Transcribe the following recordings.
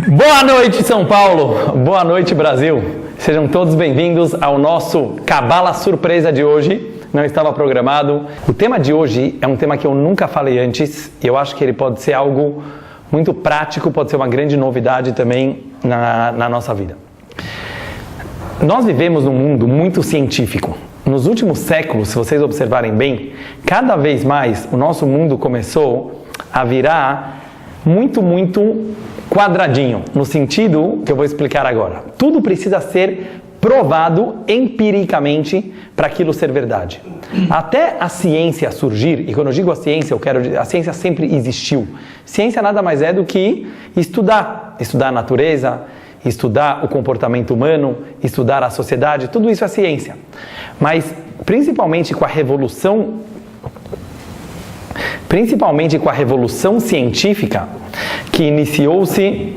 Boa noite, São Paulo! Boa noite, Brasil! Sejam todos bem-vindos ao nosso Cabala Surpresa de hoje. Não estava programado. O tema de hoje é um tema que eu nunca falei antes e eu acho que ele pode ser algo muito prático, pode ser uma grande novidade também na nossa vida. Nós vivemos num mundo muito científico. Nos últimos séculos, se vocês observarem bem, cada vez mais o nosso mundo começou a virar muito quadradinho, no sentido que eu vou explicar agora. Tudo precisa ser provado empiricamente para aquilo ser verdade. Até a ciência surgir, e quando eu digo a ciência, eu quero dizer, a ciência sempre existiu. Ciência nada mais é do que estudar a natureza, estudar o comportamento humano, estudar a sociedade, tudo isso é ciência. Mas principalmente com a revolução científica, que iniciou-se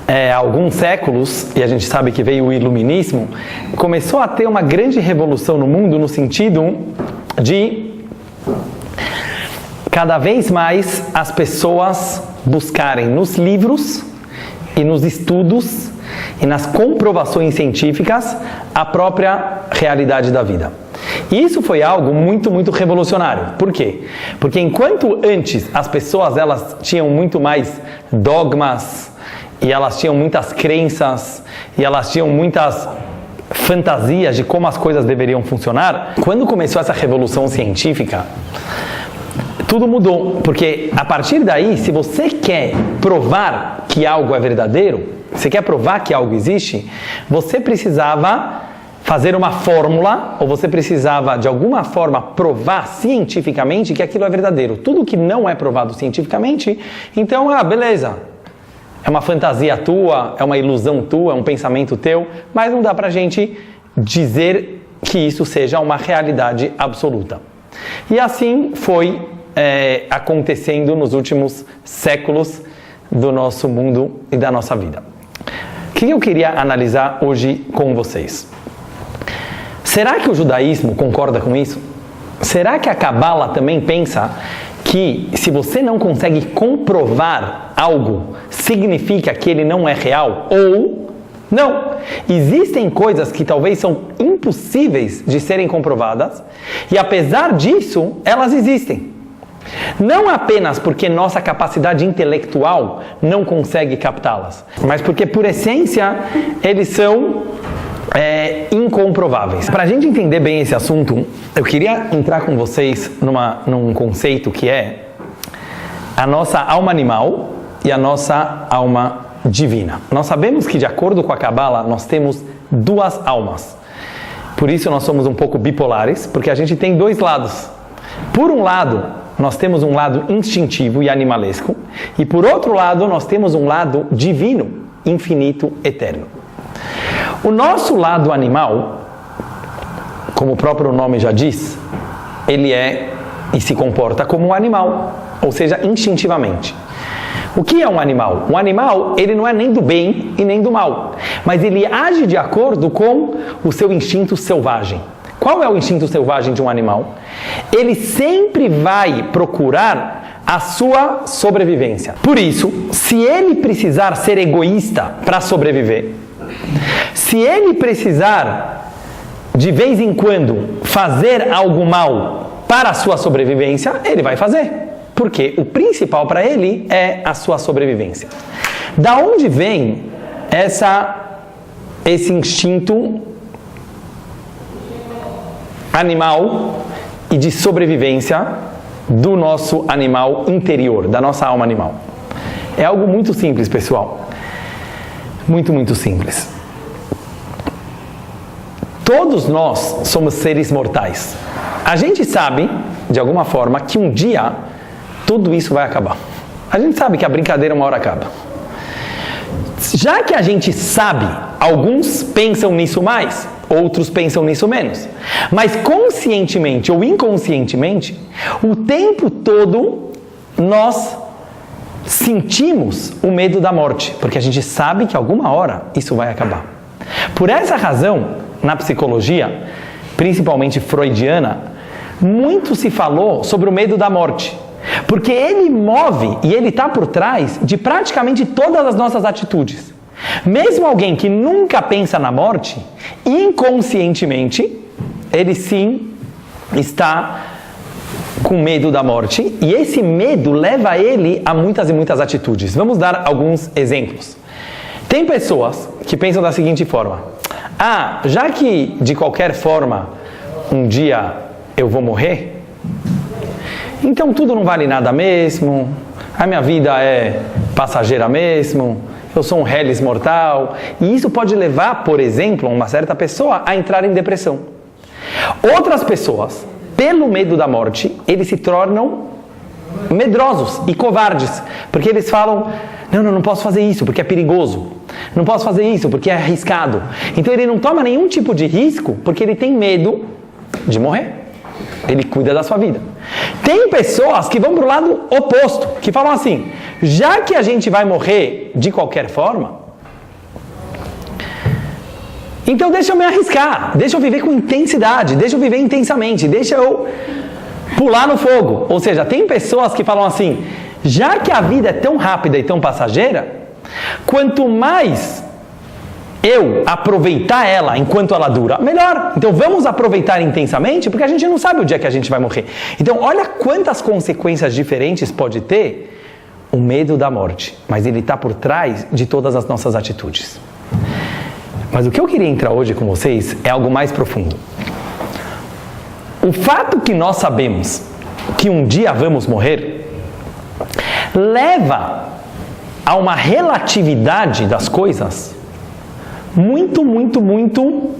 há alguns séculos, e a gente sabe que veio o iluminismo, começou a ter uma grande revolução no mundo no sentido de cada vez mais as pessoas buscarem nos livros e nos estudos e nas comprovações científicas a própria realidade da vida. E isso foi algo muito revolucionário. Por quê? Porque enquanto antes as pessoas elas tinham muito mais dogmas, e elas tinham muitas crenças, e elas tinham muitas fantasias de como as coisas deveriam funcionar, quando começou essa revolução científica, tudo mudou. Porque a partir daí, se você quer provar que algo é verdadeiro, você quer provar que algo existe, você precisava fazer uma fórmula, ou você precisava de alguma forma provar cientificamente que aquilo é verdadeiro. Tudo que não é provado cientificamente, então, beleza. É uma fantasia tua, é uma ilusão tua, é um pensamento teu, mas não dá pra gente dizer que isso seja uma realidade absoluta. E assim foi acontecendo nos últimos séculos do nosso mundo e da nossa vida. O que eu queria analisar hoje com vocês? Será que o judaísmo concorda com isso? Será que a Cabala também pensa que se você não consegue comprovar algo, significa que ele não é real? Ou não? Existem coisas que talvez são impossíveis de serem comprovadas e apesar disso, elas existem. Não apenas porque nossa capacidade intelectual não consegue captá-las, mas porque por essência eles são incomprováveis. Para a gente entender bem esse assunto, eu queria entrar com vocês num conceito que é a nossa alma animal e a nossa alma divina. Nós sabemos que, de acordo com a Cabala, nós temos duas almas. Por isso nós somos um pouco bipolares, porque a gente tem dois lados. Por um lado, nós temos um lado instintivo e animalesco, e por outro lado, nós temos um lado divino, infinito, eterno. O nosso lado animal, como o próprio nome já diz, ele é e se comporta como um animal, ou seja, instintivamente. O que é um animal? Um animal, ele não é nem do bem e nem do mal, mas ele age de acordo com o seu instinto selvagem. Qual é o instinto selvagem de um animal? Ele sempre vai procurar a sua sobrevivência. Por isso, se ele precisar ser egoísta para sobreviver, se ele precisar, de vez em quando, fazer algo mal para a sua sobrevivência, ele vai fazer. Porque o principal para ele é a sua sobrevivência. Da onde vem esse instinto animal e de sobrevivência do nosso animal interior, da nossa alma animal? É algo muito simples, pessoal. Muito simples. Todos nós somos seres mortais. A gente sabe, de alguma forma, que um dia tudo isso vai acabar. A gente sabe que a brincadeira uma hora acaba. Já que a gente sabe, alguns pensam nisso mais, outros pensam nisso menos. Mas conscientemente ou inconscientemente, o tempo todo nós sentimos o medo da morte, porque a gente sabe que alguma hora isso vai acabar. Por essa razão, na psicologia, principalmente freudiana, muito se falou sobre o medo da morte. Porque ele move e ele está por trás de praticamente todas as nossas atitudes. Mesmo alguém que nunca pensa na morte, inconscientemente, ele sim está com medo da morte, e esse medo leva ele a muitas e muitas atitudes. Vamos dar alguns exemplos. Tem pessoas que pensam da seguinte forma: já que de qualquer forma um dia eu vou morrer, então tudo não vale nada mesmo, a minha vida é passageira mesmo, eu sou um reles mortal, e isso pode levar, por exemplo, uma certa pessoa a entrar em depressão. Outras pessoas, pelo medo da morte, eles se tornam medrosos e covardes, porque eles falam: não posso fazer isso porque é perigoso, não posso fazer isso porque é arriscado. Então ele não toma nenhum tipo de risco porque ele tem medo de morrer. Ele cuida da sua vida. Tem pessoas que vão para o lado oposto, que falam assim: já que a gente vai morrer de qualquer forma, então deixa eu me arriscar, deixa eu viver com intensidade, deixa eu viver intensamente, deixa eu pular no fogo. Ou seja, tem pessoas que falam assim: já que a vida é tão rápida e tão passageira, quanto mais eu aproveitar ela enquanto ela dura, melhor. Então vamos aproveitar intensamente, porque a gente não sabe o dia que a gente vai morrer. Então olha quantas consequências diferentes pode ter o medo da morte, mas ele está por trás de todas as nossas atitudes. Mas o que eu queria entrar hoje com vocês é algo mais profundo. O fato que nós sabemos que um dia vamos morrer leva a uma relatividade das coisas muito, muito, muito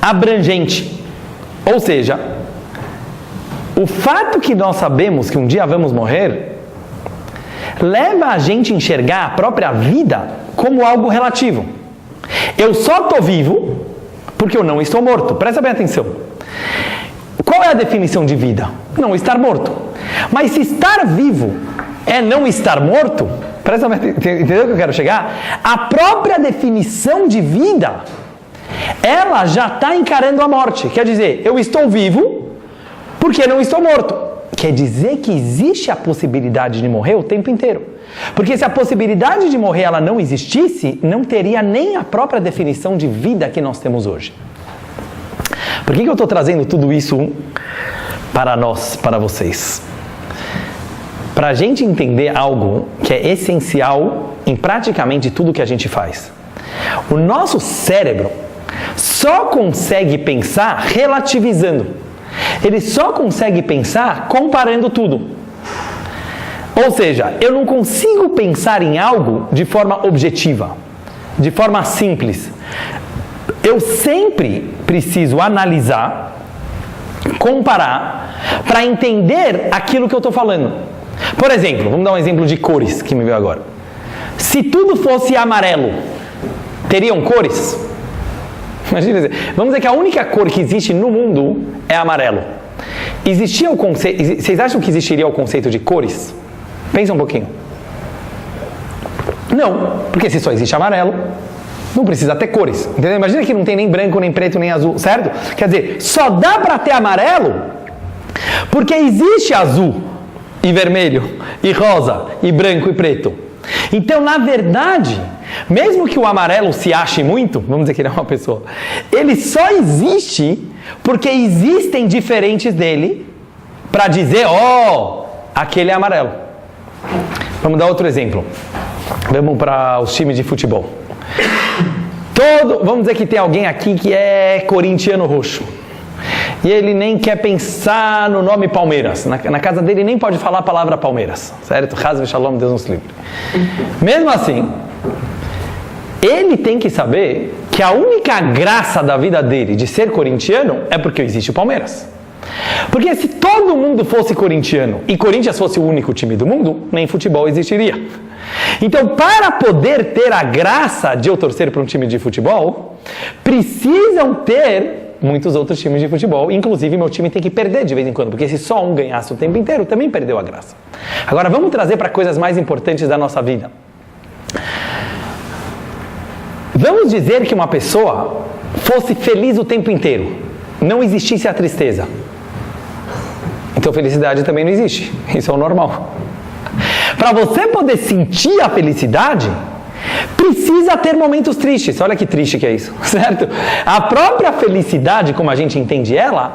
abrangente. Ou seja, o fato que nós sabemos que um dia vamos morrer leva a gente a enxergar a própria vida como algo relativo. Eu só estou vivo porque eu não estou morto. Presta bem atenção. Qual é a definição de vida? Não estar morto. Mas se estar vivo é não estar morto, presta bem, entendeu o que eu quero chegar? A própria definição de vida, ela já está encarando a morte. Quer dizer, eu estou vivo porque não estou morto. Quer dizer que existe a possibilidade de morrer o tempo inteiro. Porque se a possibilidade de morrer ela não existisse, não teria nem a própria definição de vida que nós temos hoje. Por que eu estou trazendo tudo isso para nós, para vocês? Para a gente entender algo que é essencial em praticamente tudo que a gente faz. O nosso cérebro só consegue pensar relativizando. Ele só consegue pensar comparando tudo. Ou seja, eu não consigo pensar em algo de forma objetiva, de forma simples. Eu sempre preciso analisar, comparar, para entender aquilo que eu estou falando. Por exemplo, vamos dar um exemplo de cores que me veio agora. Se tudo fosse amarelo, teriam cores? Imagina, vamos dizer que a única cor que existe no mundo é amarelo. Existia o conceito, vocês acham que existiria o conceito de cores? Pensa um pouquinho. Não, porque se só existe amarelo, não precisa ter cores. Entendeu? Imagina que não tem nem branco, nem preto, nem azul, certo? Quer dizer, só dá para ter amarelo porque existe azul e vermelho, e rosa, e branco e preto. Então, na verdade, mesmo que o amarelo se ache muito, vamos dizer que ele é uma pessoa, ele só existe porque existem diferentes dele para dizer, aquele é amarelo. Vamos dar outro exemplo. Vamos para os times de futebol. Vamos dizer que tem alguém aqui que é corintiano roxo. E ele nem quer pensar no nome Palmeiras. Na casa dele nem pode falar a palavra Palmeiras. Certo? Hazve Shalom, Deus nos livre. Mesmo assim, ele tem que saber que a única graça da vida dele de ser corintiano é porque existe o Palmeiras. Porque se todo mundo fosse corintiano e Corinthians fosse o único time do mundo, nem futebol existiria. Então, para poder ter a graça de eu torcer para um time de futebol, precisam ter muitos outros times de futebol. Inclusive, meu time tem que perder de vez em quando, porque se só um ganhasse o tempo inteiro, também perdeu a graça. Agora, vamos trazer para coisas mais importantes da nossa vida. Vamos dizer que uma pessoa fosse feliz o tempo inteiro, não existisse a tristeza. Então felicidade também não existe. Isso é o normal. Para você poder sentir a felicidade, precisa ter momentos tristes. Olha que triste que é isso, certo? A própria felicidade, como a gente entende ela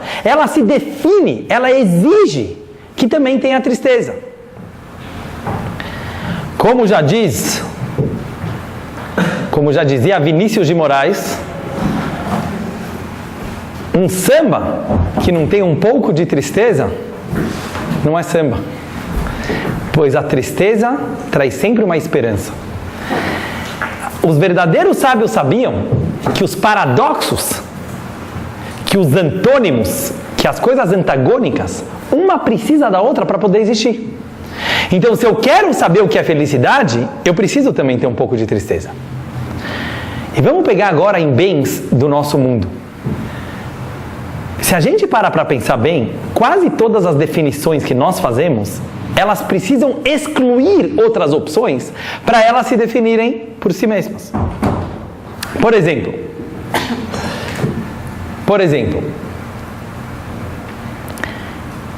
se define, ela exige que também tenha tristeza. Como já dizia Vinícius de Moraes, um samba que não tem um pouco de tristeza não é samba, pois a tristeza traz sempre uma esperança. Os verdadeiros sábios sabiam que os paradoxos, que os antônimos, que as coisas antagônicas, uma precisa da outra para poder existir. Então, se eu quero saber o que é felicidade, eu preciso também ter um pouco de tristeza. E vamos pegar agora em bens do nosso mundo. Se a gente parar para pensar bem, quase todas as definições que nós fazemos, elas precisam excluir outras opções para elas se definirem por si mesmas. Por exemplo,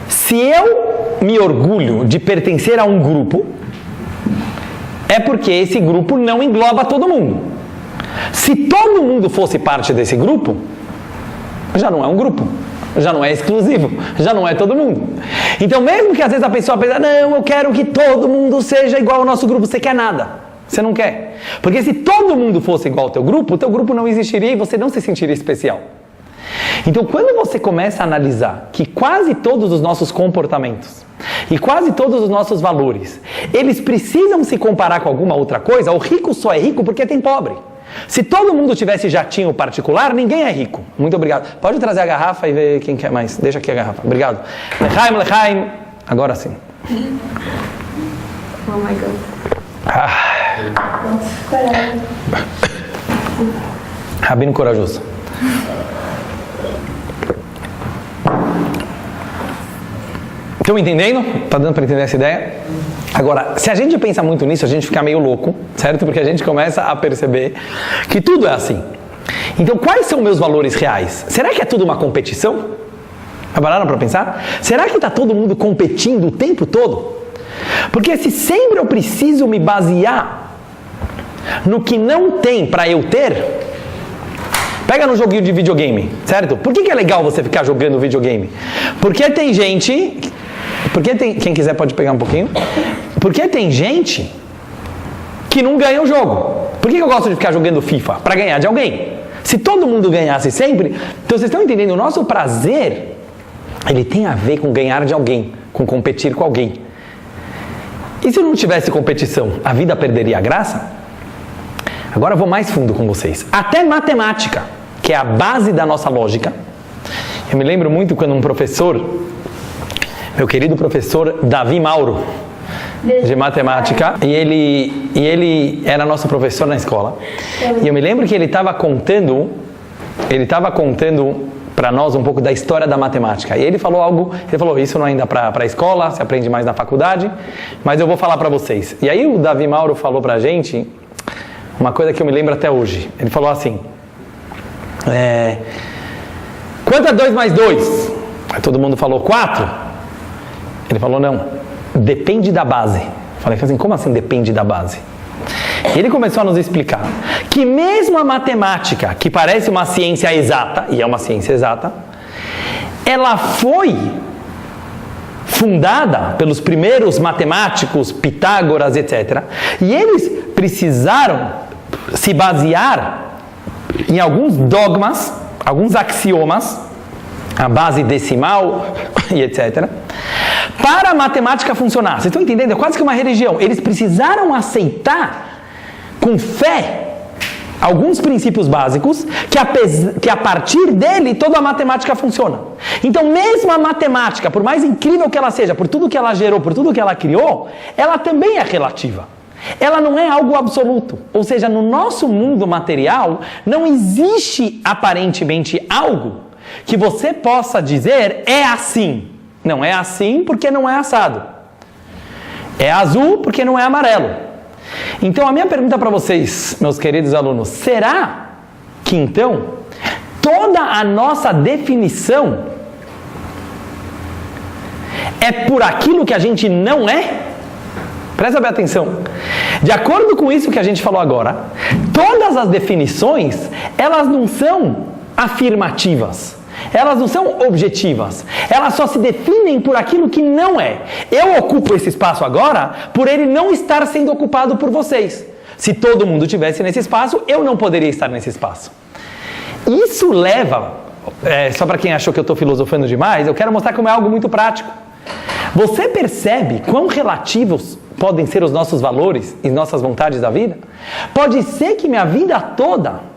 se eu me orgulho de pertencer a um grupo, é porque esse grupo não engloba todo mundo. Se todo mundo fosse parte desse grupo, já não é um grupo, já não é exclusivo, já não é todo mundo. Então, mesmo que às vezes a pessoa pense, não, eu quero que todo mundo seja igual ao nosso grupo, você quer nada, você não quer. Porque se todo mundo fosse igual ao teu grupo não existiria e você não se sentiria especial. Então, quando você começa a analisar que quase todos os nossos comportamentos e quase todos os nossos valores, eles precisam se comparar com alguma outra coisa, o rico só é rico porque tem pobre. Se todo mundo tivesse jatinho particular, ninguém é rico. Muito obrigado. Pode trazer a garrafa e ver quem quer mais. Deixa aqui a garrafa. Obrigado. Lechaim, lechaim. Agora sim. Oh my God. Rabino corajoso. Estão entendendo? Tá dando para entender essa ideia? Agora, se a gente pensa muito nisso, a gente fica meio louco, certo? Porque a gente começa a perceber que tudo é assim. Então, quais são meus valores reais? Será que é tudo uma competição? Pararam para pensar? Será que está todo mundo competindo o tempo todo? Porque se sempre eu preciso me basear no que não tem para eu ter, pega no joguinho de videogame, certo? Por que é legal você ficar jogando videogame? Porque tem gente... quem quiser pode pegar um pouquinho. Porque tem gente que não ganha o jogo. Por que eu gosto de ficar jogando FIFA? Para ganhar de alguém. Se todo mundo ganhasse sempre, então vocês estão entendendo, o nosso prazer, ele tem a ver com ganhar de alguém, com competir com alguém. E se não tivesse competição, a vida perderia a graça? Agora eu vou mais fundo com vocês. Até matemática, que é a base da nossa lógica. Eu me lembro muito quando um professor, meu querido professor Davi Mauro, de matemática, e ele era nosso professor na escola. E eu me lembro que ele estava contando para nós um pouco da história da matemática. E ele falou isso não é ainda para a escola, se aprende mais na faculdade, mas eu vou falar para vocês. E aí o Davi Mauro falou para a gente uma coisa que eu me lembro até hoje. Ele falou assim, quanto é 2 mais 2? Aí todo mundo falou 4. Ele falou, não, depende da base. Falei assim, como assim depende da base? E ele começou a nos explicar que mesmo a matemática, que parece uma ciência exata, e é uma ciência exata, ela foi fundada pelos primeiros matemáticos, Pitágoras, etc. E eles precisaram se basear em alguns dogmas, alguns axiomas, a base decimal e etc., para a matemática funcionar. Vocês estão entendendo? É quase que uma religião. Eles precisaram aceitar com fé alguns princípios básicos que a partir dele toda a matemática funciona. Então mesmo a matemática, por mais incrível que ela seja, por tudo que ela gerou, por tudo que ela criou, ela também é relativa. Ela não é algo absoluto. Ou seja, no nosso mundo material não existe aparentemente algo que você possa dizer é assim. Não é assim porque não é assado. É azul porque não é amarelo. Então a minha pergunta para vocês, meus queridos alunos, será que então toda a nossa definição é por aquilo que a gente não é? Presta bem atenção. De acordo com isso que a gente falou agora, todas as definições, elas não são afirmativas. Elas não são objetivas. Elas só se definem por aquilo que não é. Eu ocupo esse espaço agora por ele não estar sendo ocupado por vocês. Se todo mundo estivesse nesse espaço, eu não poderia estar nesse espaço. Isso leva, só para quem achou que eu estou filosofando demais, eu quero mostrar como é algo muito prático. Você percebe quão relativos podem ser os nossos valores e nossas vontades da vida? Pode ser que minha vida toda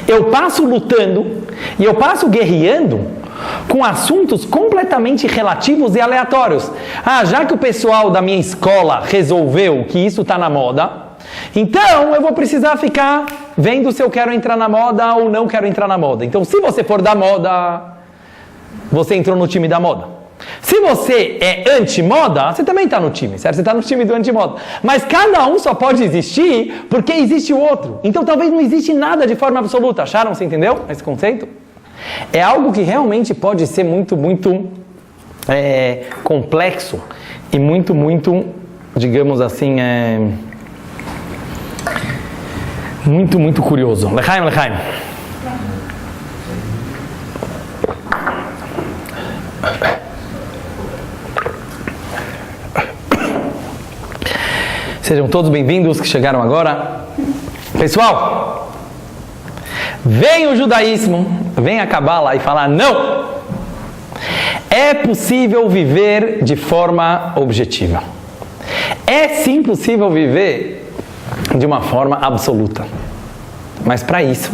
eu passo lutando e eu passo guerreando com assuntos completamente relativos e aleatórios. Já que o pessoal da minha escola resolveu que isso está na moda, então eu vou precisar ficar vendo se eu quero entrar na moda ou não quero entrar na moda. Então, se você for da moda, você entrou no time da moda. Se você é anti-moda, você também está no time, certo? Você está no time do anti-moda. Mas cada um só pode existir porque existe o outro. Então talvez não existe nada de forma absoluta. Acharam? Você entendeu esse conceito? É algo que realmente pode ser muito complexo e muito, digamos assim, muito curioso. Lechaim. Sejam todos bem-vindos que chegaram agora. Pessoal, vem o judaísmo, vem a Cabala e falar não! É possível viver de forma objetiva. É sim possível viver de uma forma absoluta. Mas para isso,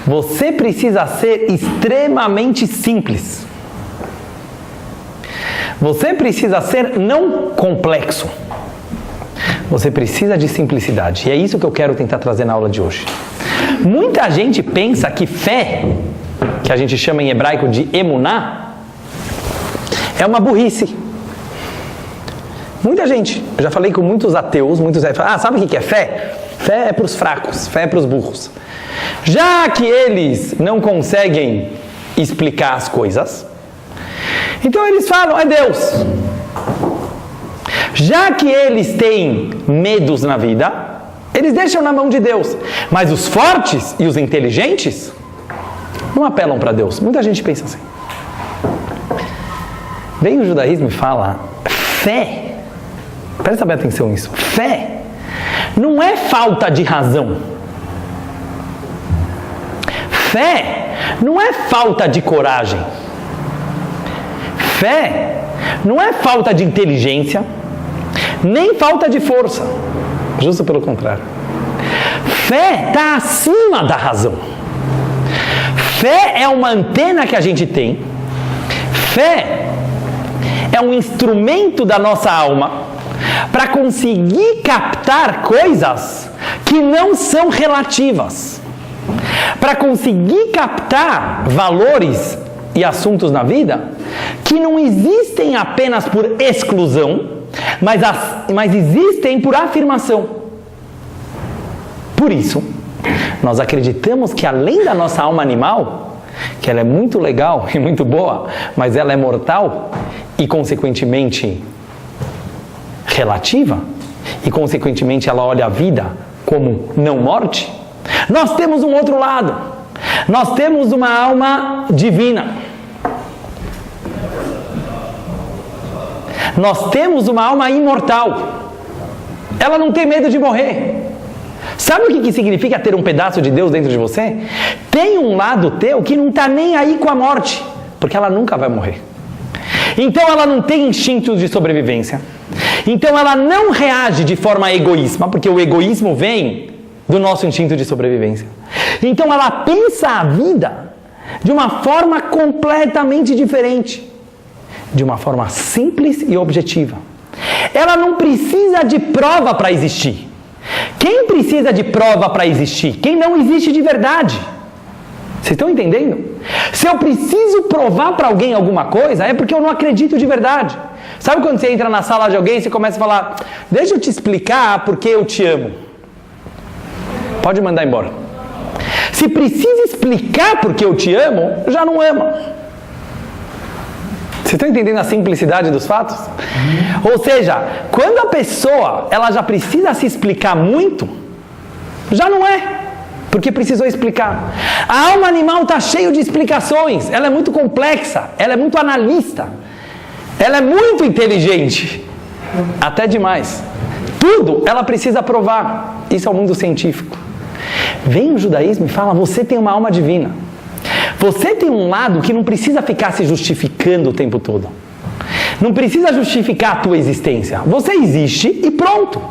você precisa ser extremamente simples. Você precisa ser não complexo. Você precisa de simplicidade. E é isso que eu quero tentar trazer na aula de hoje. Muita gente pensa que fé, que a gente chama em hebraico de emuná, é uma burrice. Muita gente, eu já falei com muitos ateus, sabe o que é fé? Fé é para os fracos, fé é para os burros. Já que eles não conseguem explicar as coisas, então eles falam, é Deus. Já que eles têm medos na vida, eles deixam na mão de Deus. Mas os fortes e os inteligentes não apelam para Deus. Muita gente pensa assim. Vem o judaísmo e fala, fé, presta bem atenção nisso, fé não é falta de razão. Fé não é falta de coragem. Fé não é falta de inteligência, nem falta de força. Justo pelo contrário. Fé está acima da razão. Fé é uma antena que a gente tem. Fé é um instrumento da nossa alma para conseguir captar coisas que não são relativas. Para conseguir captar valores e assuntos na vida que não existem apenas por exclusão, mas existem por afirmação. Por isso, nós acreditamos que além da nossa alma animal, que ela é muito legal e muito boa, mas ela é mortal e consequentemente relativa, e consequentemente ela olha a vida como não morte, nós temos um outro lado. Nós temos uma alma divina. Nós temos uma alma imortal. Ela não tem medo de morrer. Sabe o que significa ter um pedaço de Deus dentro de você? Tem um lado teu que não está nem aí com a morte, porque ela nunca vai morrer. Então ela não tem instinto de sobrevivência. Então ela não reage de forma egoísta, porque o egoísmo vem do nosso instinto de sobrevivência. Então ela pensa a vida de uma forma completamente diferente. De uma forma simples e objetiva. Ela não precisa de prova para existir. Quem precisa de prova para existir? Quem não existe de verdade. Vocês estão entendendo? Se eu preciso provar para alguém alguma coisa, é porque eu não acredito de verdade. Sabe quando você entra na sala de alguém e você começa a falar, deixa eu te explicar porque eu te amo. Pode mandar embora. Se precisa explicar porque eu te amo, já não ama. Vocês estão entendendo a simplicidade dos fatos? Ou seja, quando a pessoa ela já precisa se explicar muito, já não é, porque precisou explicar. A alma animal está cheia de explicações, ela é muito complexa, ela é muito analista, ela é muito inteligente, até demais. Tudo ela precisa provar. Isso é o mundo científico. Vem o judaísmo e fala, você tem uma alma divina. Você tem um lado que não precisa ficar se justificando o tempo todo. Não precisa justificar a tua existência. Você existe e pronto.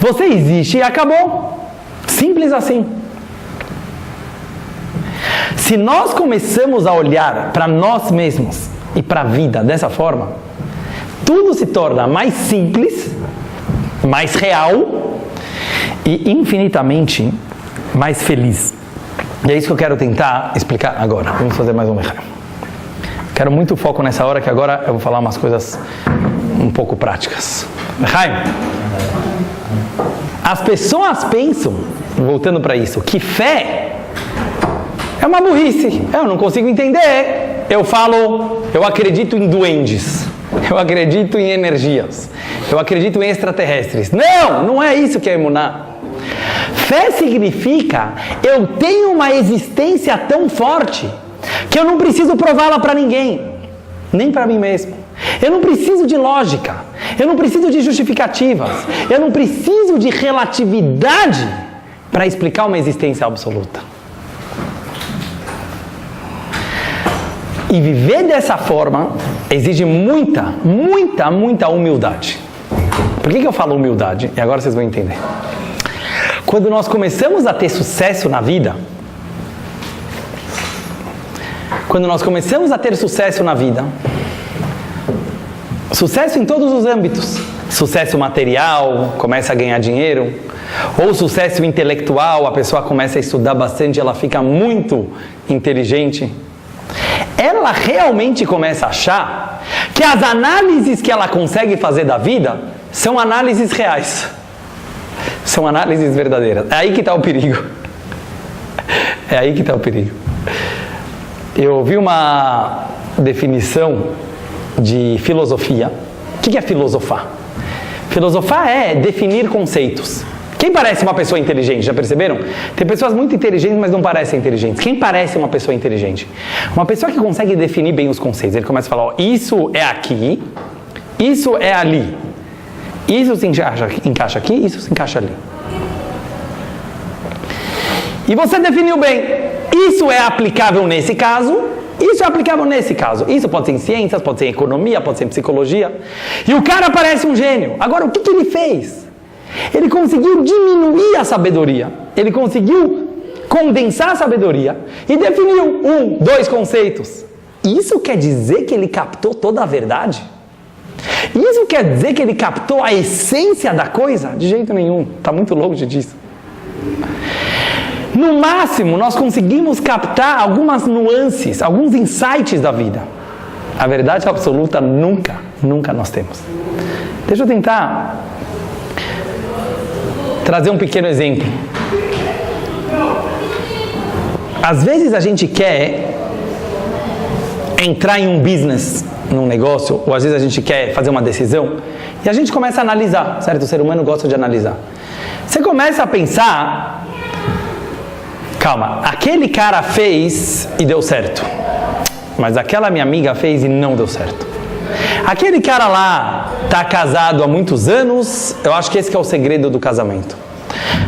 Você existe e acabou. Simples assim. Se nós começamos a olhar para nós mesmos e para a vida dessa forma, tudo se torna mais simples, mais real e infinitamente mais feliz. E é isso que eu quero tentar explicar agora. Vamos fazer mais um Lechaim. Quero muito foco nessa hora, que agora eu vou falar umas coisas um pouco práticas. Lechaim. As pessoas pensam, voltando para isso, que fé é uma burrice. Eu não consigo entender. Eu falo, eu acredito em duendes. Eu acredito em energias. Eu acredito em extraterrestres. Não, não é isso que é emuná. Fé significa eu tenho uma existência tão forte que eu não preciso prová-la para ninguém, nem para mim mesmo. Eu não preciso de lógica, eu não preciso de justificativas, eu não preciso de relatividade para explicar uma existência absoluta. E viver dessa forma exige muita, muita, muita humildade. Por que eu falo humildade? E agora vocês vão entender. Quando nós começamos a ter sucesso na vida, sucesso em todos os âmbitos, sucesso material, começa a ganhar dinheiro, ou sucesso intelectual, a pessoa começa a estudar bastante, ela fica muito inteligente, ela realmente começa a achar que as análises que ela consegue fazer da vida são análises reais. São análises verdadeiras. É aí que está o perigo. É aí que está o perigo. Eu ouvi uma definição de filosofia. O que é filosofar? Filosofar é definir conceitos. Quem parece uma pessoa inteligente? Já perceberam? Tem pessoas muito inteligentes, mas não parecem inteligentes. Quem parece uma pessoa inteligente? Uma pessoa que consegue definir bem os conceitos. Ele começa a falar, ó, isso é aqui, isso é ali. Isso se encaixa aqui, isso se encaixa ali. E você definiu bem. Isso é aplicável nesse caso, isso é aplicável nesse caso. Isso pode ser em ciências, pode ser em economia, pode ser em psicologia. E o cara parece um gênio. Agora, o que ele fez? Ele conseguiu diminuir a sabedoria. Ele conseguiu condensar a sabedoria e definiu 1, 2 conceitos. Isso quer dizer que ele captou toda a verdade? Isso quer dizer que ele captou a essência da coisa? De jeito nenhum, está muito longe disso. No máximo, nós conseguimos captar algumas nuances, alguns insights da vida. A verdade absoluta nunca nós temos. Deixa eu tentar trazer um pequeno exemplo. Às vezes a gente quer entrar em um business, num negócio, ou às vezes a gente quer fazer uma decisão, e a gente começa a analisar, certo? O ser humano gosta de analisar. Você começa a pensar, calma, aquele cara fez e deu certo, mas aquela minha amiga fez e não deu certo. Aquele cara lá está casado há muitos anos, eu acho que esse que é o segredo do casamento.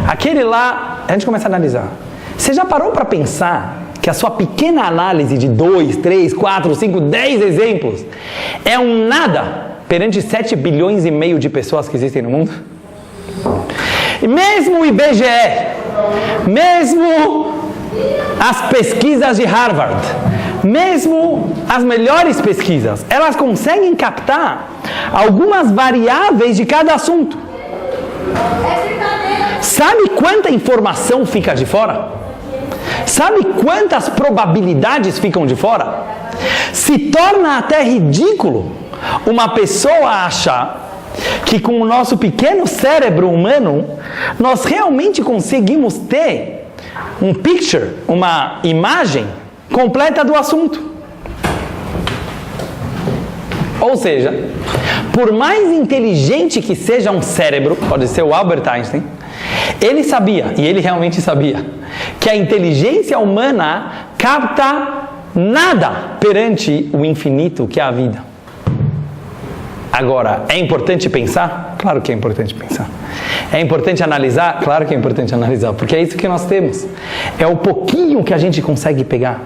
Aquele lá, a gente começa a analisar. Você já parou para pensar que a sua pequena análise de 2, 3, 4, 5, 10 exemplos é um nada perante 7 bilhões e meio de pessoas que existem no mundo? E mesmo o IBGE, mesmo as pesquisas de Harvard, mesmo as melhores pesquisas, elas conseguem captar algumas variáveis de cada assunto. Sabe quanta informação fica de fora? Sabe quantas probabilidades ficam de fora? Se torna até ridículo uma pessoa achar que com o nosso pequeno cérebro humano, nós realmente conseguimos ter um picture, uma imagem completa do assunto. Ou seja, por mais inteligente que seja um cérebro, pode ser o Albert Einstein, ele sabia, e ele realmente sabia, que a inteligência humana capta nada perante o infinito que é a vida. Agora, é importante pensar? Claro que é importante pensar. É importante analisar? Claro que é importante analisar, porque é isso que nós temos. É o pouquinho que a gente consegue pegar.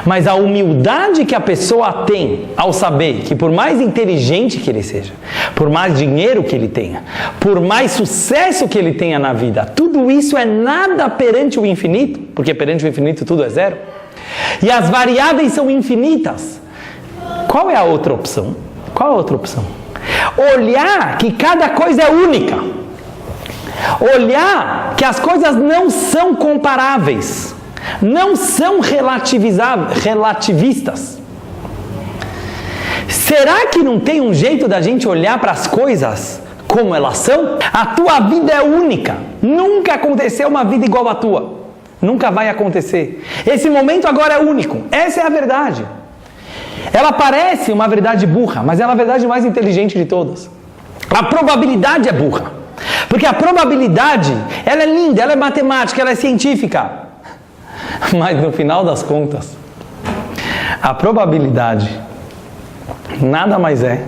Mas a humildade que a pessoa tem ao saber que por mais inteligente que ele seja, por mais dinheiro que ele tenha, por mais sucesso que ele tenha na vida, tudo isso é nada perante o infinito, porque perante o infinito tudo é zero. E as variáveis são infinitas. Qual é a outra opção? Qual é a outra opção? Olhar que cada coisa é única. Olhar que as coisas não são comparáveis. Não são relativistas. Será que não tem um jeito da gente olhar para as coisas como elas são? A tua vida é única. Nunca aconteceu uma vida igual à tua. Nunca vai acontecer. Esse momento agora é único. Essa é a verdade. Ela parece uma verdade burra, mas é a verdade mais inteligente de todas. A probabilidade é burra. Porque a probabilidade, ela é linda, ela é matemática, ela é científica. Mas no final das contas, a probabilidade nada mais é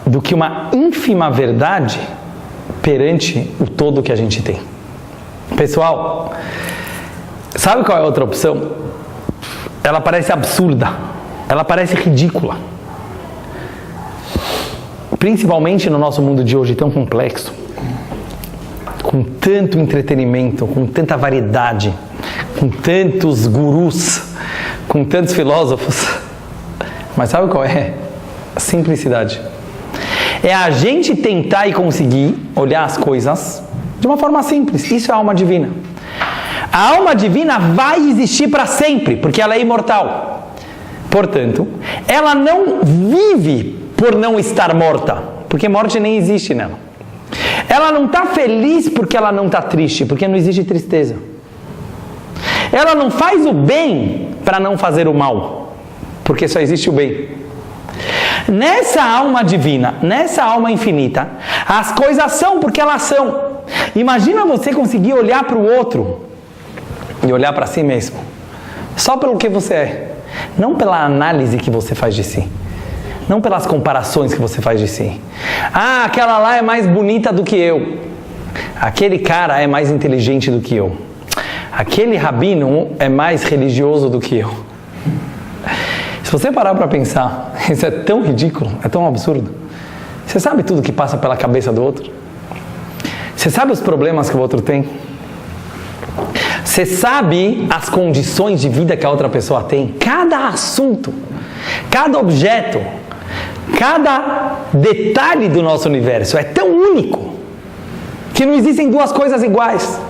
do que uma ínfima verdade perante o todo que a gente tem. Pessoal, sabe qual é a outra opção? Ela parece absurda, ela parece ridícula. Principalmente no nosso mundo de hoje tão complexo, com tanto entretenimento, com tanta variedade, com tantos gurus, com tantos filósofos. Mas sabe qual é? A simplicidade. É a gente tentar e conseguir olhar as coisas de uma forma simples. Isso é a alma divina. A alma divina vai existir para sempre, porque ela é imortal. Portanto, ela não vive por não estar morta, porque morte nem existe nela. Ela não está feliz porque ela não está triste, porque não existe tristeza. Ela não faz o bem para não fazer o mal, porque só existe o bem. Nessa alma divina, nessa alma infinita, as coisas são porque elas são. Imagina você conseguir olhar para o outro e olhar para si mesmo, só pelo que você é, não pela análise que você faz de si. Não pelas comparações que você faz de si. Ah, aquela lá é mais bonita do que eu. Aquele cara é mais inteligente do que eu. Aquele rabino é mais religioso do que eu. Se você parar para pensar, isso é tão ridículo, é tão absurdo. Você sabe tudo que passa pela cabeça do outro? Você sabe os problemas que o outro tem? Você sabe as condições de vida que a outra pessoa tem? Cada assunto, cada objeto, cada detalhe do nosso universo é tão único que não existem duas coisas iguais.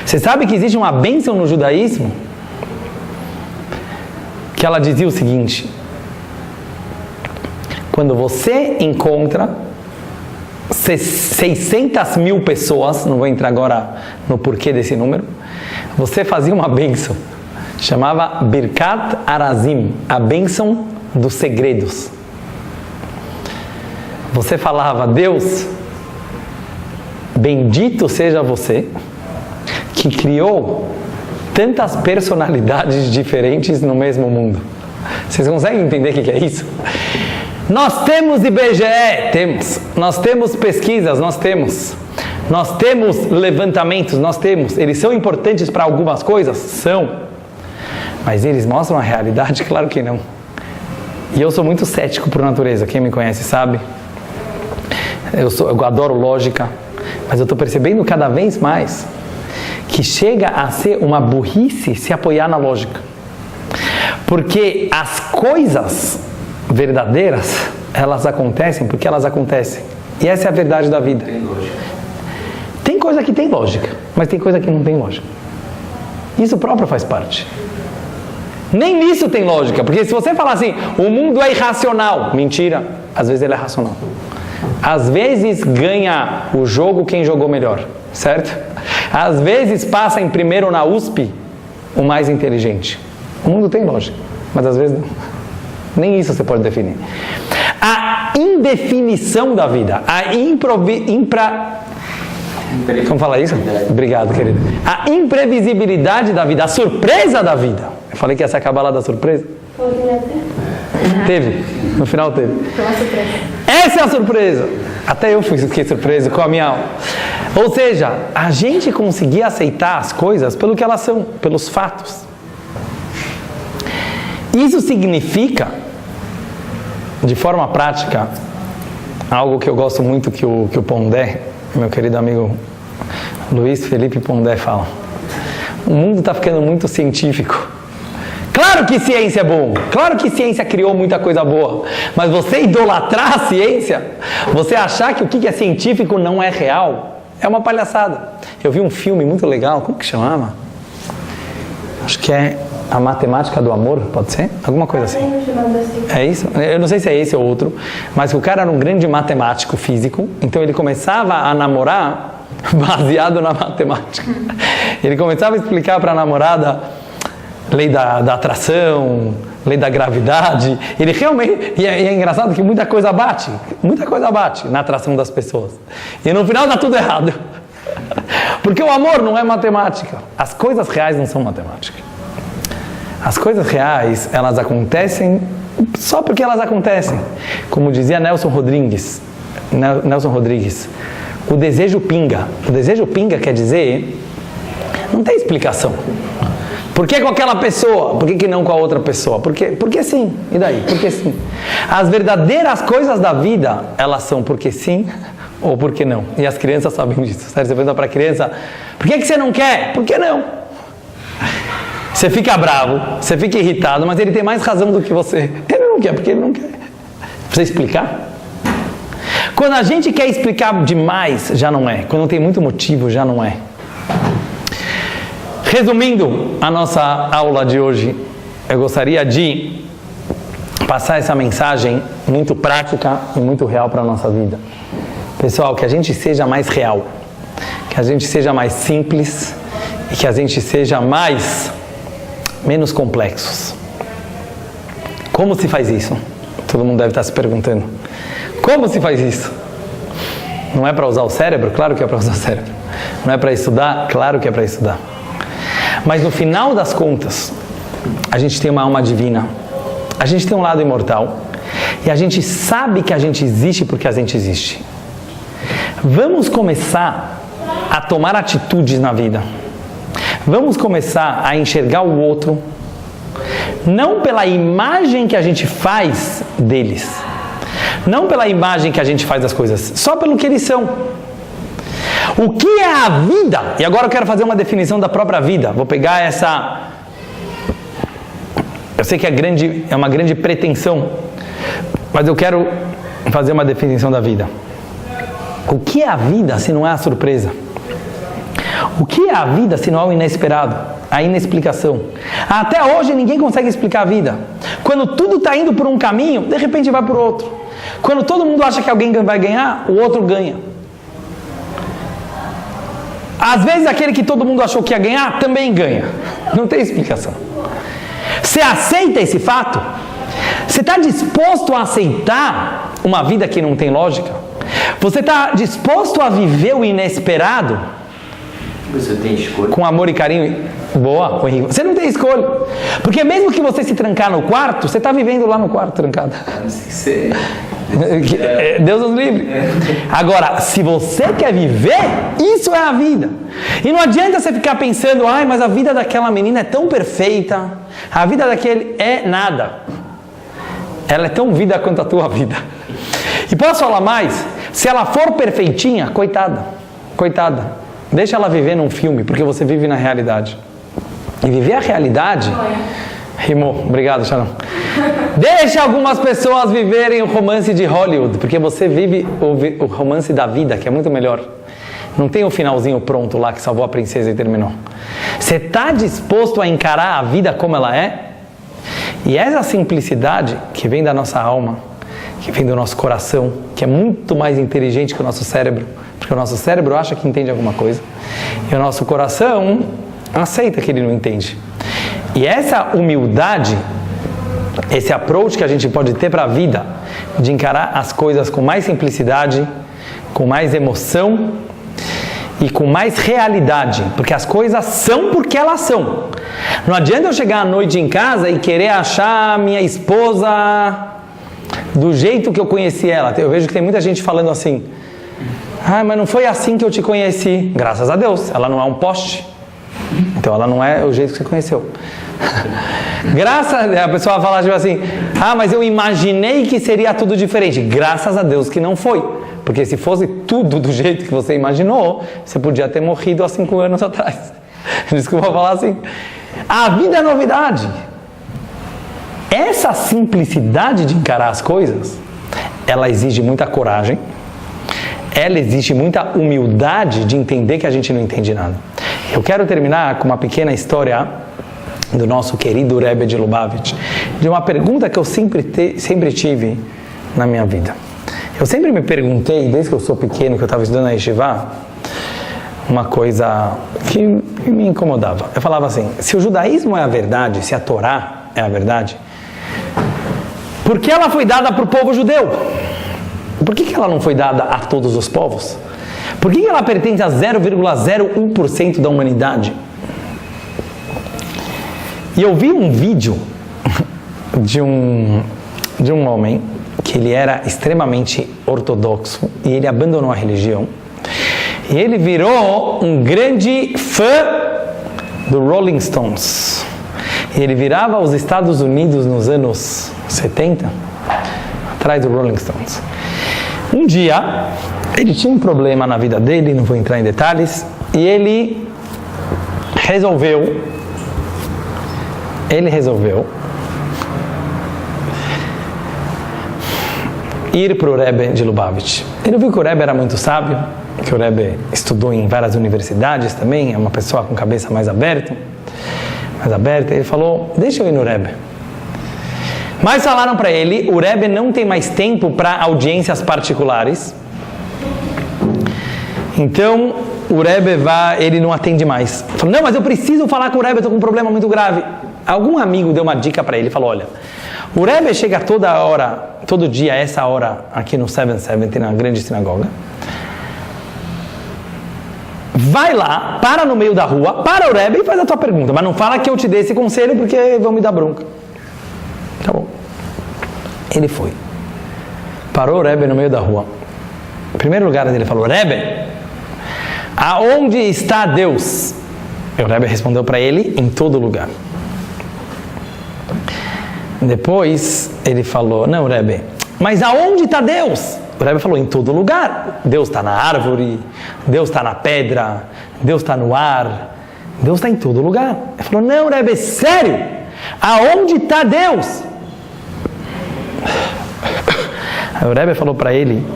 Você sabe que existe uma bênção no judaísmo? Que ela dizia o seguinte: quando você encontra 600 mil pessoas, não vou entrar agora no porquê desse número, você fazia uma bênção, chamava Birkat Arazim, a bênção dos segredos. Você falava: Deus, bendito seja você que criou tantas personalidades diferentes no mesmo mundo. Vocês conseguem entender o que é isso? Nós temos IBGE, temos. Nós temos pesquisas, nós temos. Nós temos levantamentos, nós temos. Eles são importantes para algumas coisas? São. Mas eles mostram a realidade? Claro que não. E eu sou muito cético por natureza, quem me conhece sabe. Eu adoro lógica, mas eu estou percebendo cada vez mais que chega a ser uma burrice se apoiar na lógica. Porque as coisas verdadeiras, elas acontecem porque elas acontecem. E essa é a verdade da vida. Tem lógica. Tem coisa que tem lógica, mas tem coisa que não tem lógica. Isso próprio faz parte. Nem nisso tem lógica, porque se você falar assim, o mundo é irracional, mentira, às vezes ele é racional. Às vezes ganha o jogo quem jogou melhor, certo? Às vezes passa em primeiro na USP o mais inteligente. O mundo tem lógica, mas às vezes não. Nem isso você pode definir. A indefinição da vida, como fala isso? Obrigado, querido. A imprevisibilidade da vida, a surpresa da vida. Eu falei que ia se acabar lá da surpresa? Teve. No final teve. Foi uma surpresa. Essa é a surpresa. Até eu fiquei surpreso com a minha alma. Ou seja, a gente conseguir aceitar as coisas pelo que elas são, pelos fatos. Isso significa, de forma prática, algo que eu gosto muito que o Pondé, meu querido amigo Luiz Felipe Pondé fala. O mundo está ficando muito científico. Claro que ciência é bom, claro que ciência criou muita coisa boa, mas você idolatrar a ciência, você achar que o que é científico não é real, é uma palhaçada. Eu vi um filme muito legal, como que chamava? Acho que é A Matemática do Amor, pode ser? Alguma coisa assim. É isso? Eu não sei se é esse ou outro, mas o cara era um grande matemático físico, então ele começava a namorar baseado na matemática. Ele começava a explicar para a namorada lei da atração, lei da gravidade. Ele realmente, e é engraçado que muita coisa bate na atração das pessoas. E no final dá tudo errado. Porque o amor não é matemática. As coisas reais não são matemática. As coisas reais, elas acontecem só porque elas acontecem. Como dizia Nelson Rodrigues, o desejo pinga. O desejo pinga quer dizer, não tem explicação. Por que com aquela pessoa? Por que não com a outra pessoa? Porque sim. E daí? Porque sim. As verdadeiras coisas da vida, elas são porque sim ou porque não. E as crianças sabem disso. Sério, você pergunta para a criança, por que você não quer? Por que não? Você fica bravo, você fica irritado, mas ele tem mais razão do que você. Ele não quer, porque ele não quer. Precisa explicar? Quando a gente quer explicar demais, já não é. Quando tem muito motivo, já não é. Resumindo a nossa aula de hoje, eu gostaria de passar essa mensagem muito prática e muito real para a nossa vida. Pessoal, que a gente seja mais real, que a gente seja mais simples e que a gente seja menos complexos. Como se faz isso? Todo mundo deve estar se perguntando. Como se faz isso? Não é para usar o cérebro? Claro que é para usar o cérebro. Não é para estudar? Claro que é para estudar. Mas no final das contas, a gente tem uma alma divina, a gente tem um lado imortal e a gente sabe que a gente existe porque a gente existe. Vamos começar a tomar atitudes na vida. Vamos começar a enxergar o outro, não pela imagem que a gente faz deles, não pela imagem que a gente faz das coisas, só pelo que eles são. O que é a vida? E agora eu quero fazer uma definição da própria vida. Vou pegar essa... Eu sei que é uma grande pretensão, mas eu quero fazer uma definição da vida. O que é a vida se não é a surpresa? O que é a vida se não é o inesperado? A inexplicação. Até hoje ninguém consegue explicar a vida. Quando tudo está indo por um caminho, de repente vai por outro. Quando todo mundo acha que alguém vai ganhar, o outro ganha. Às vezes aquele que todo mundo achou que ia ganhar, também ganha. Não tem explicação. Você aceita esse fato? Você está disposto a aceitar uma vida que não tem lógica? Você está disposto a viver o inesperado? Você tem escolha. Com amor e carinho. Boa, com Henrique. Você não tem escolha. Porque mesmo que você se trancar no quarto, você está vivendo lá no quarto trancado. Não sei se Deus nos livre. Agora, se você quer viver, isso é a vida. E não adianta você ficar pensando, mas a vida daquela menina é tão perfeita, a vida daquele é nada. Ela é tão vida quanto a tua vida. E posso falar mais? Se ela for perfeitinha, coitada. Deixa ela viver num filme, porque você vive na realidade. E viver a realidade... Rimou, obrigado, Sharon. Deixa algumas pessoas viverem o romance de Hollywood, porque você vive o romance da vida, que é muito melhor. Não tem o finalzinho pronto lá que salvou a princesa e terminou. Você está disposto a encarar a vida como ela é? E essa simplicidade que vem da nossa alma, que vem do nosso coração, que é muito mais inteligente que o nosso cérebro, porque o nosso cérebro acha que entende alguma coisa, e o nosso coração aceita que ele não entende. E essa humildade, esse approach que a gente pode ter para a vida, de encarar as coisas com mais simplicidade, com mais emoção e com mais realidade, porque as coisas são porque elas são. Não adianta eu chegar à noite em casa e querer achar minha esposa do jeito que eu conheci ela. Eu vejo que tem muita gente falando assim: ah, mas não foi assim que eu te conheci. Graças a Deus, ela não é um poste. Então ela não é o jeito que você conheceu. A pessoa fala tipo assim: ah, mas eu imaginei que seria tudo diferente. Graças a Deus que não foi. Porque se fosse tudo do jeito que você imaginou, você podia ter morrido há 5 anos atrás. Desculpa falar assim. A vida é novidade. Essa simplicidade de encarar as coisas, ela exige muita coragem, ela exige muita humildade de entender que a gente não entende nada. Eu quero terminar com uma pequena história do nosso querido Rebbe de Lubavitch, de uma pergunta que eu sempre tive na minha vida. Eu sempre me perguntei, desde que eu sou pequeno, que eu estava estudando na Yeshiva, uma coisa que me incomodava. Eu falava assim: se o judaísmo é a verdade, se a Torá é a verdade, por que ela foi dada para o povo judeu? Por que ela não foi dada a todos os povos? Por que ela pertence a 0,01% da humanidade? E eu vi um vídeo de um homem que ele era extremamente ortodoxo e ele abandonou a religião. E ele virou um grande fã do Rolling Stones. E ele virava aos Estados Unidos nos anos 70, atrás do Rolling Stones. Um dia, ele tinha um problema na vida dele, não vou entrar em detalhes, e ele resolveu ir para o Rebbe de Lubavitch. Ele viu que o Rebbe era muito sábio, que o Rebbe estudou em várias universidades também, é uma pessoa com cabeça mais aberta. Ele falou: deixa eu ir no Rebbe. Mas falaram para ele: o Rebbe não tem mais tempo para audiências particulares, então o Rebbe ele não atende mais. Falou: não, mas eu preciso falar com o Rebbe, eu estou com um problema muito grave. Algum amigo deu uma dica para ele, falou: olha, o Rebbe chega todo dia a essa hora aqui no 770, na grande sinagoga. Vai lá, para no meio da rua, para o Rebbe e faz a tua pergunta. Mas não fala que eu te dei esse conselho porque vão me dar bronca. Tá bom. Ele foi. Parou o Rebbe no meio da rua. Em primeiro lugar, ele falou: Rebbe, aonde está Deus? E o Rebbe respondeu para ele: em todo lugar. Depois ele falou: não, Rebbe, mas aonde está Deus? O Rebbe falou: em todo lugar. Deus está na árvore, Deus está na pedra, Deus está no ar, Deus está em todo lugar. Ele falou: não, Rebbe, sério? Aonde está Deus? Aí o Rebbe falou para ele,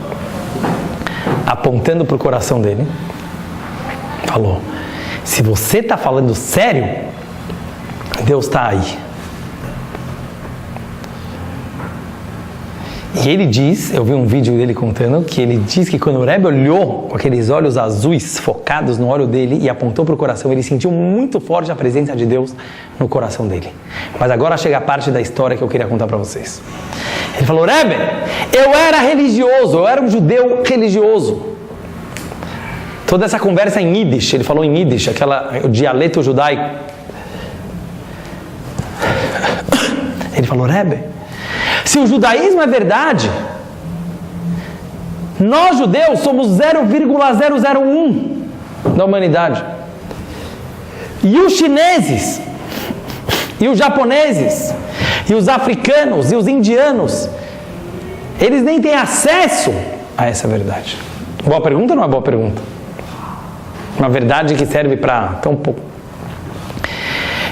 apontando para o coração dele, falou: se você está falando sério, Deus está aí. E ele diz, eu vi um vídeo dele contando, que ele diz que quando o Rebbe olhou com aqueles olhos azuis focados no olho dele e apontou para o coração, ele sentiu muito forte a presença de Deus no coração dele. Mas agora chega a parte da história que eu queria contar para vocês. Ele falou: Rebbe, eu era religioso, eu era um judeu religioso. Toda essa conversa em Yiddish, ele falou em Yiddish, o dialeto judaico. Ele falou: Rebbe, se o judaísmo é verdade, nós judeus somos 0,001 da humanidade. E os chineses, e os japoneses, e os africanos, e os indianos, eles nem têm acesso a essa verdade. Boa pergunta ou não é boa pergunta? Uma verdade que serve para tão pouco.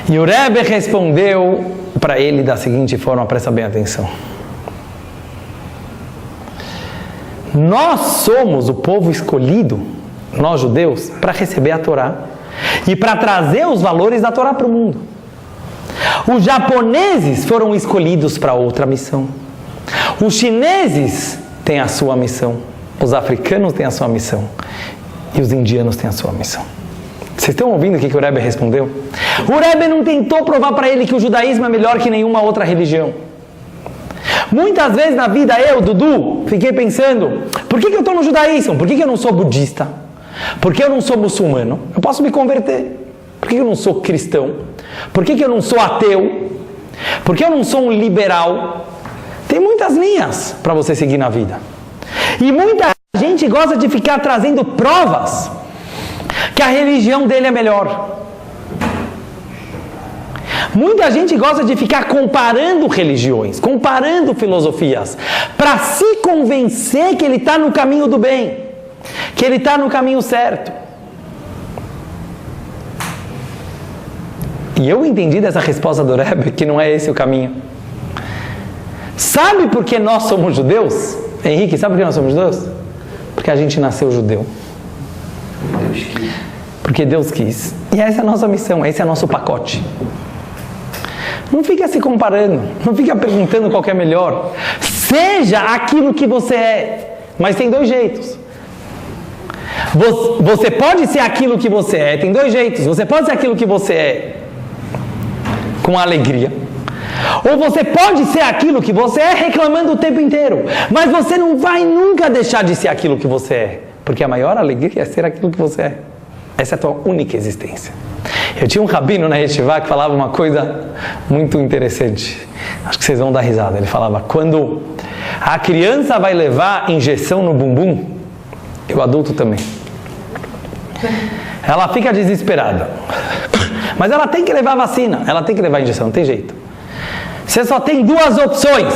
E o Rebbe respondeu para ele da seguinte forma, presta bem atenção: nós somos o povo escolhido, nós judeus, para receber a Torá e para trazer os valores da Torá para o mundo. Os japoneses foram escolhidos para outra missão. Os chineses têm a sua missão, os africanos têm a sua missão e os indianos têm a sua missão. Vocês estão ouvindo o que o Rebbe respondeu? O Rebbe não tentou provar para ele que o judaísmo é melhor que nenhuma outra religião. Muitas vezes na vida eu, Dudu, fiquei pensando, por que eu estou no judaísmo? Por que eu não sou budista? Por que eu não sou muçulmano? Eu posso me converter. Por que eu não sou cristão? Por que eu não sou ateu? Por que eu não sou um liberal? Tem muitas linhas para você seguir na vida. E muita gente gosta de ficar trazendo provas que a religião dele é melhor. Muita gente gosta de ficar comparando religiões, comparando filosofias, para se convencer que ele está no caminho do bem, que ele está no caminho certo. E eu entendi dessa resposta do Rebbe que não é esse o caminho. Sabe por que nós somos judeus? Henrique, sabe por que nós somos judeus? Porque a gente nasceu judeu. Deus quis. Porque Deus quis. E essa é a nossa missão, esse é o nosso pacote. Não fica se comparando, não fica perguntando qual que é melhor. Seja aquilo que você é, mas tem dois jeitos. Você pode ser aquilo que você é, tem dois jeitos. Você pode ser aquilo que você é com alegria, ou você pode ser aquilo que você é reclamando o tempo inteiro, mas você não vai nunca deixar de ser aquilo que você é, porque a maior alegria é ser aquilo que você é. Essa é a tua única existência. Eu tinha um rabino na Yeshiva que falava uma coisa muito interessante. Acho que vocês vão dar risada. Ele falava, quando a criança vai levar injeção no bumbum, e o adulto também, ela fica desesperada. Mas ela tem que levar vacina, ela tem que levar injeção, não tem jeito. Você só tem duas opções.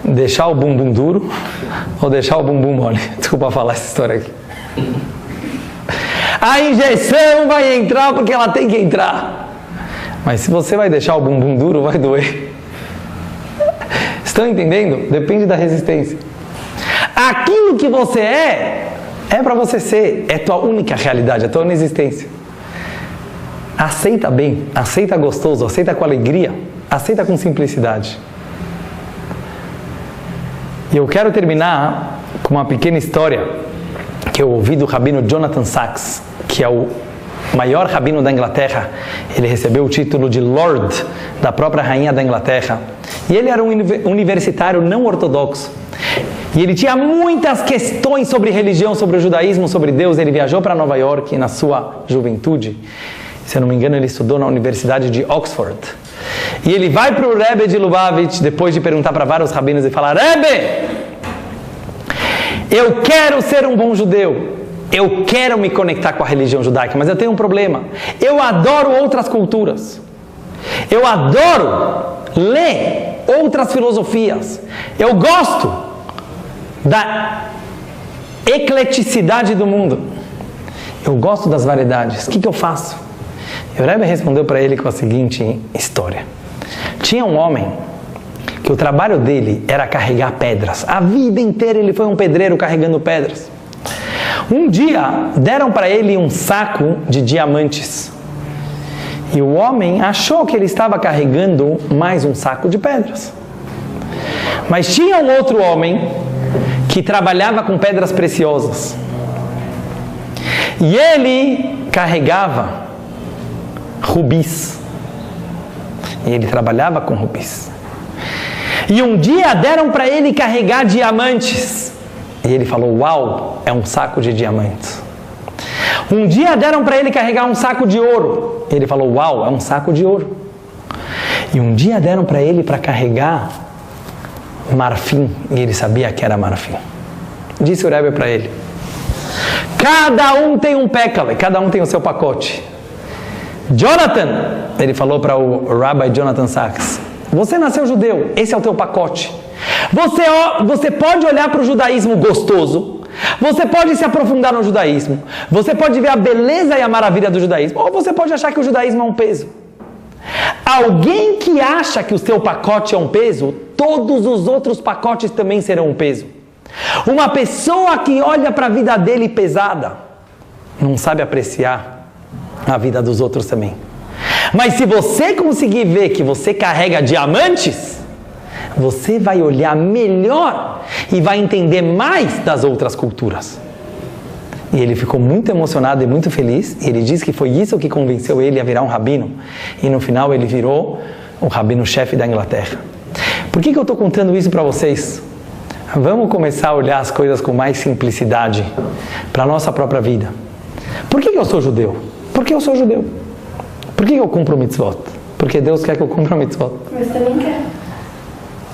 Deixar o bumbum duro ou deixar o bumbum mole. Desculpa falar essa história aqui. A injeção vai entrar porque ela tem que entrar. Mas se você vai deixar o bumbum duro, vai doer. Estão entendendo? Depende da resistência. Aquilo que você é para você ser. É tua única realidade, é tua única existência. Aceita bem, aceita gostoso, aceita com alegria, aceita com simplicidade. E eu quero terminar com uma pequena história que eu ouvi do rabino Jonathan Sacks, que é o maior rabino da Inglaterra. Ele recebeu o título de Lord da própria rainha da Inglaterra. E ele era um universitário não ortodoxo. E ele tinha muitas questões sobre religião, sobre o judaísmo, sobre Deus. Ele viajou para Nova York na sua juventude. Se eu não me engano, ele estudou na Universidade de Oxford. E ele vai para o Rebbe de Lubavitch, depois de perguntar para vários rabinos e falar: Rebbe, eu quero ser um bom judeu. Eu quero me conectar com a religião judaica, mas eu tenho um problema. Eu adoro outras culturas. Eu adoro ler outras filosofias. Eu gosto da ecleticidade do mundo. Eu gosto das variedades. O que eu faço? E o Rebbe respondeu para ele com a seguinte história. Tinha um homem que o trabalho dele era carregar pedras. A vida inteira ele foi um pedreiro carregando pedras. Um dia deram para ele um saco de diamantes. E o homem achou que ele estava carregando mais um saco de pedras. Mas tinha um outro homem que trabalhava com pedras preciosas. E ele carregava rubis. E ele trabalhava com rubis. E um dia deram para ele carregar diamantes. E ele falou: uau, é um saco de diamantes. Um dia deram para ele carregar um saco de ouro. E ele falou: uau, é um saco de ouro. E um dia deram para ele para carregar marfim. E ele sabia que era marfim. Disse o Rebbe para ele: cada um tem um pécale, cada um tem o seu pacote. Jonathan, ele falou para o Rabbi Jonathan Sacks: você nasceu judeu, esse é o teu pacote. Você pode olhar para o judaísmo gostoso, você pode se aprofundar no judaísmo, você pode ver a beleza e a maravilha do judaísmo, ou você pode achar que o judaísmo é um peso. Alguém que acha que o seu pacote é um peso, todos os outros pacotes também serão um peso. Uma pessoa que olha para a vida dele pesada, não sabe apreciar a vida dos outros também. Mas se você conseguir ver que você carrega diamantes, você vai olhar melhor e vai entender mais das outras culturas. E ele ficou muito emocionado e muito feliz. E ele disse que foi isso que convenceu ele a virar um rabino. E no final ele virou o rabino-chefe da Inglaterra. Por que eu estou contando isso para vocês? Vamos começar a olhar as coisas com mais simplicidade para a nossa própria vida. Por que eu sou judeu? Porque eu sou judeu. Por que eu cumpro mitzvot? Porque Deus quer que eu cumpra mitzvot. Mas também quer.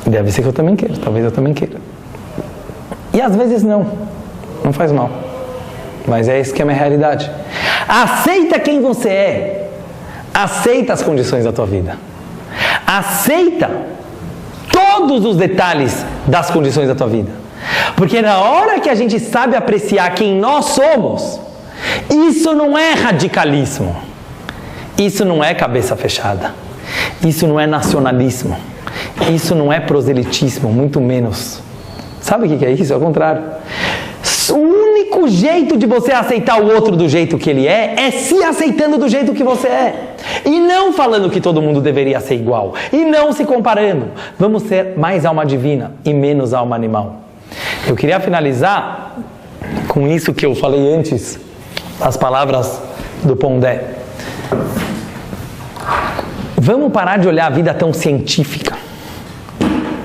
Deve ser que eu também quero, talvez eu também queira. E às vezes não faz mal. Mas é isso que é a minha realidade. Aceita quem você é. Aceita as condições da tua vida. Aceita todos os detalhes das condições da tua vida. Porque na hora que a gente sabe apreciar quem nós somos, isso não é radicalismo. Isso não é cabeça fechada. Isso não é nacionalismo. Isso não é proselitismo, muito menos. Sabe o que é isso? Ao contrário. O único jeito de você aceitar o outro do jeito que ele é se aceitando do jeito que você é. E não falando que todo mundo deveria ser igual. E não se comparando. Vamos ser mais alma divina e menos alma animal. Eu queria finalizar com isso que eu falei antes, as palavras do Pondé. Vamos parar de olhar a vida tão científica,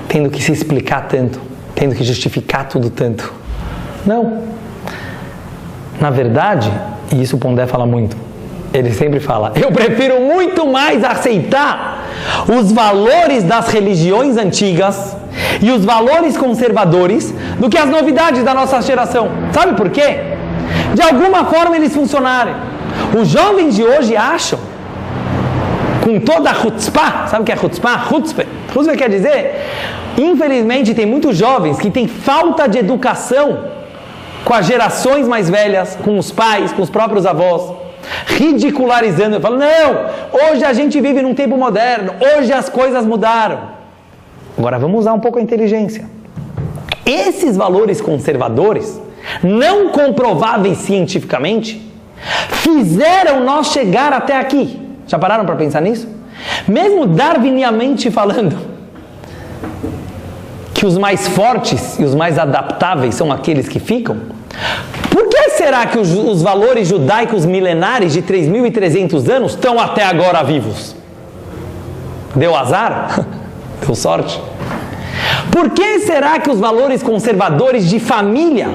tendo que se explicar tanto, tendo que justificar tudo tanto. Não. Na verdade, e isso o Pondé fala muito, ele sempre fala, eu prefiro muito mais aceitar os valores das religiões antigas e os valores conservadores do que as novidades da nossa geração. Sabe por quê? De alguma forma eles funcionaram. Os jovens de hoje acham, com toda a chutzpah, sabe o que é chutzpah? Chutzpah quer dizer, infelizmente tem muitos jovens que têm falta de educação com as gerações mais velhas, com os pais, com os próprios avós, ridicularizando, falando, não, hoje a gente vive num tempo moderno, hoje as coisas mudaram. Agora vamos usar um pouco a inteligência. Esses valores conservadores, não comprováveis cientificamente, fizeram nós chegar até aqui. Já pararam para pensar nisso? Mesmo darwinianamente falando, que os mais fortes e os mais adaptáveis são aqueles que ficam, por que será que os valores judaicos milenares de 3.300 anos estão até agora vivos? Deu azar? Deu sorte? Por que será que os valores conservadores de família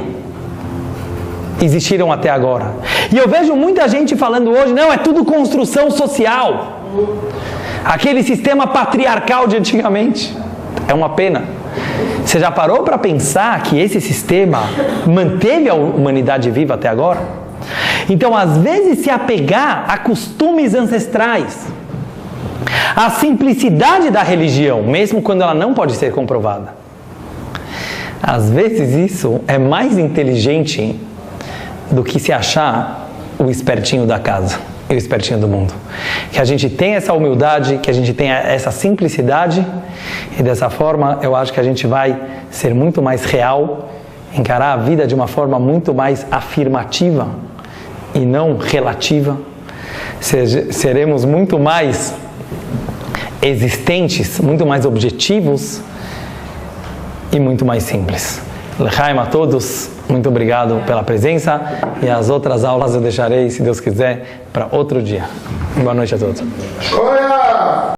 existiram até agora? E eu vejo muita gente falando hoje, não, é tudo construção social. Aquele sistema patriarcal de antigamente. É uma pena. Você já parou para pensar que esse sistema manteve a humanidade viva até agora? Então, às vezes, se apegar a costumes ancestrais, a simplicidade da religião, mesmo quando ela não pode ser comprovada, às vezes isso é mais inteligente do que se achar o espertinho da casa e o espertinho do mundo. Que a gente tenha essa humildade, que a gente tenha essa simplicidade, e dessa forma eu acho que a gente vai ser muito mais real, encarar a vida de uma forma muito mais afirmativa e não relativa. Seremos muito mais existentes, muito mais objetivos e muito mais simples. L'chaim a todos, muito obrigado pela presença, e as outras aulas eu deixarei, se Deus quiser, para outro dia. Boa noite a todos.